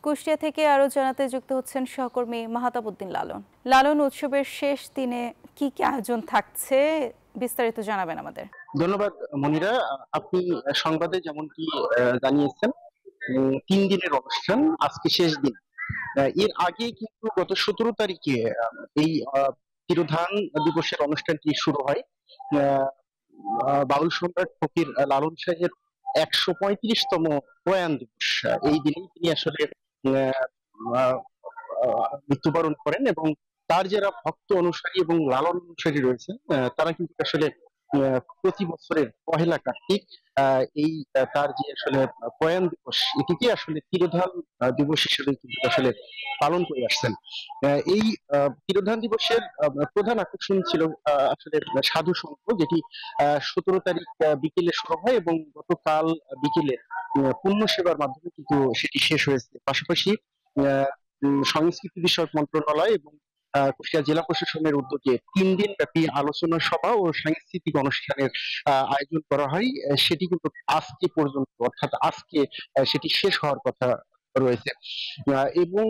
কুষ্টিয়া থেকে আরো জানাতে যুক্ত হচ্ছেন সহকর্মী মাহতাব উদ্দিন লালন। লালন, উৎসবের শেষ দিনে কি কি আয়োজন থাকছে বিস্তারিত জানাবেন আমাদের। ধন্যবাদ মনিরা। আপনি সংবাদে যেমনটি জানিয়েছেন, 3 দিনের অনুষ্ঠান, আজকে শেষ দিন। এর আগে কিন্তু গত 17 তারিখে এই তিরোধান দিবসের অনুষ্ঠানটি শুরু হয়। বাউল সম্রাট ফকির লালন শাহের 135তম প্রয়াণ দিবস। এই দিনেই তিনি আসলে আহ, মৃত্যুবরণ করেন এবং তার যারা ভক্ত অনুসারী এবং লালন অনুসারী রয়েছেন, তারা কিন্তু আসলে প্রতি বছরের পহেলা কার্তিক এই তার যে আসলে প্রয়াণ দিবস, এটিকে আসলে তিরোধান দিবস হিসেবে কিন্তু আসলে পালন করে আসছেন। এই তিরোধান দিবসের প্রধান আকর্ষণ ছিল আসলে সাধু সংঘ, যেটি 17 তারিখ বিকেলে শুরু হয় এবং গতকাল বিকেলে পূর্ণ সেবার মাধ্যমে কিন্তু সেটি শেষ হয়েছে। পাশাপাশি সংস্কৃতি বিষয়ক মন্ত্রণালয় এবং কুষ্টিয়া জেলা প্রশাসনের উদ্যোগে 3 দিন ব্যাপী আলোচনা সভা ও সাংস্কৃতিক অনুষ্ঠানের আয়োজন করা হয়। সেটি কিন্তু আজকে পর্যন্ত, অর্থাৎ আজকে সেটি শেষ হওয়ার কথা রয়েছে। এবং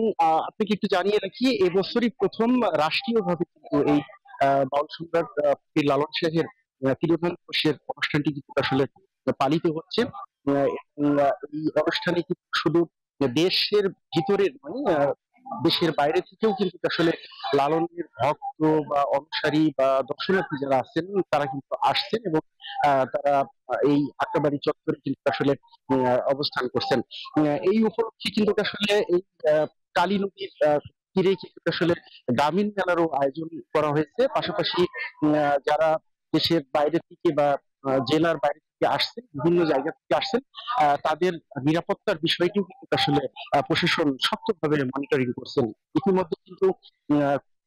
আপনাকে একটু জানিয়ে রাখি, এবছরই প্রথম রাষ্ট্রীয়ভাবে কিন্তু এই বাউল সম্রাট ফকির লালন শাহের তিরোধান দিবসের অনুষ্ঠানটি কিন্তু আসলে পালিত হচ্ছে। এবং এই অনুষ্ঠানে কিন্তু শুধু দেশের ভিতরের নয়, দেশের বাইরে থেকেও কিন্তু আসলে লালনের ভক্ত বা অনুসারী বা দর্শনার্থী যারা আছেন, তারা কিন্তু আসছেন এবং তারা এই আট্টাবাড়ি চত্বরে কিন্তু আসলে অবস্থান করছেন। এই উপলক্ষে কিন্তু আসলে এই কালী নদীর তীরে কিন্তু আসলে গ্রামীণ মেলারও আয়োজন করা হয়েছে। পাশাপাশি যারা দেশের বাইরে থেকে বা জেলার বাইরে থেকে আসছেন, বিভিন্ন জায়গা থেকে আসছেন, তাদের নিরাপত্তার বিষয়টিও কিন্তু আসলে প্রশাসন শক্তভাবে মনিটরিং করছেন। ইতিমধ্যে কিন্তু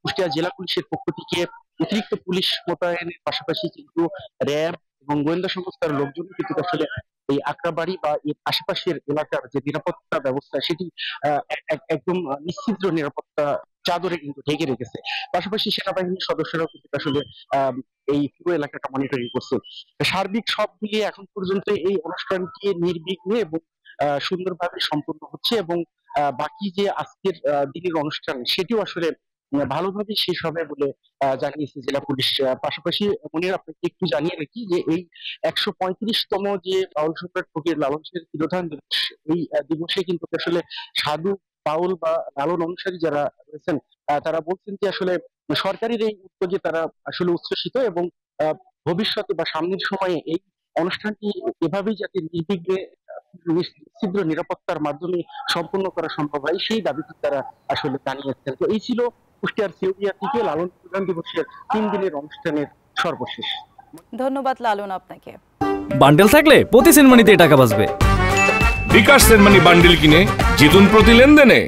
কুষ্টিয়া জেলা পুলিশের পক্ষ থেকে অতিরিক্ত পুলিশ মোতায়েনের পাশাপাশি কিন্তু র্যাব এবং গোয়েন্দা সংস্থার লোকজন কিন্তু আসলে এই আক্রাবাড়ি বা এর আশেপাশের এলাকার যে নিরাপত্তা ব্যবস্থা, সেটি একদম নিশ্চিদ্র নিরাপত্তা চাদরে কিন্তু ঢেকে রেখেছে। পাশাপাশি সেনাবাহিনীর সদস্যরাও কিন্তু আসলে এই পুরো এলাকাটা মনিটরিং করছে। সার্বিক সব মিলিয়ে এখন পর্যন্ত এই অনুষ্ঠানটি নির্বিঘ্নে এবং সুন্দরভাবে সম্পন্ন হচ্ছে এবং বাকি যে আজকের দিনের অনুষ্ঠান, সেটিও আসলে ভালোভাবে শেষ হবে বলে জানিয়েছে জেলা পুলিশ। পাশাপাশি মনির, আপনাকে একটু জানিয়ে রাখি যে এই 135তম যে বাউল সম্রাট ফকির লালন শাহের তিরোধান দিবস, এই দিবসে কিন্তু আসলে সাধু বাউল বা লালন অনুসারী যারা রয়েছেন, তারা বলছেন যে আসলে সরকারের এই উদ্যোগে তারা আসলে উচ্ছ্বসিত এবং ভবিষ্যতে বা সামনের সময়ে এই অনুষ্ঠানটি এভাবেই যাতে নির্বিঘ্নে ছিদ্র নিরাপত্তার মাধ্যমে সম্পন্ন করা সম্ভব হয়, সেই দাবিটি তারা আসলে জানিয়েছেন। তো এই ছিল কুষ্টিয়ার সিউড়িয়া থেকে লালন প্রধান দিবসের 3 দিনের অনুষ্ঠানের সর্বশেষ। ধন্যবাদ লালন আপনাকে। বান্ডেল থাকলে প্রতি সেনমানিতে টাকা বাঁচবে। বিকাশ সেনমানি বান্ডেল কিনে জিতুন প্রতি লেনদেনে।